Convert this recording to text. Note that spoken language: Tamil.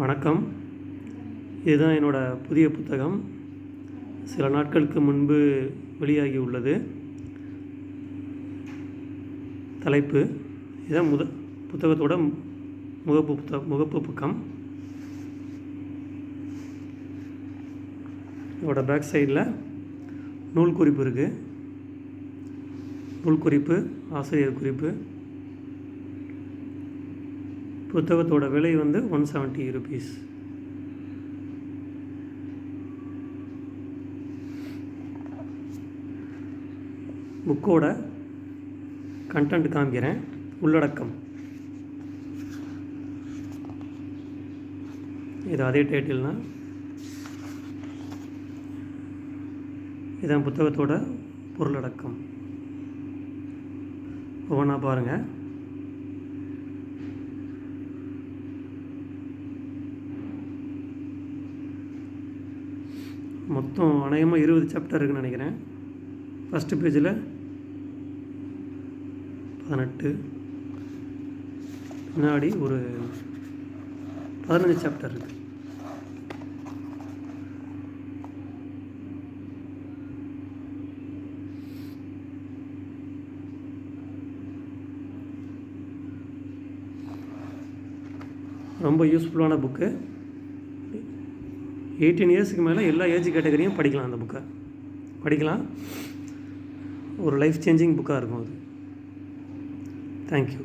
வணக்கம். இதுதான் என்னோடய புதிய புத்தகம். சில நாட்களுக்கு முன்பு வெளியாகி உள்ளது. தலைப்பு இதுதான் புத்தகத்தோட முகப்பு பக்கம். இதோட பேக் சைடில் நூல் குறிப்பு இருக்குது. நூல் குறிப்பு, ஆசிரியர் குறிப்பு. புத்தகத்தோட விலை வந்து 170 rupees. புக்கோட கண்டென்ட் காமிக்கிறேன். உள்ளடக்கம் இது அதே டைட்டில்னா இதான் புத்தகத்தோட பொருளடக்கம். ஒவ்வொன்றா பாருங்கள். மொத்தம் அநேகமாக 20 சாப்டர் இருக்குன்னு நினைக்கிறேன். ஃபஸ்ட்டு பேஜில் 18, பின்னாடி ஒரு 15 சாப்டர் இருக்குது. ரொம்ப யூஸ்ஃபுல்லான புக்கு. 18 இயர்ஸுக்கு மேலே எல்லா ஏஜ் கேட்டகரியும் படிக்கலாம். அந்த புக்கை படிக்கலாம். ஒரு லைஃப் சேஞ்சிங் புக்காக இருக்கும் அது. தேங்க்யூ.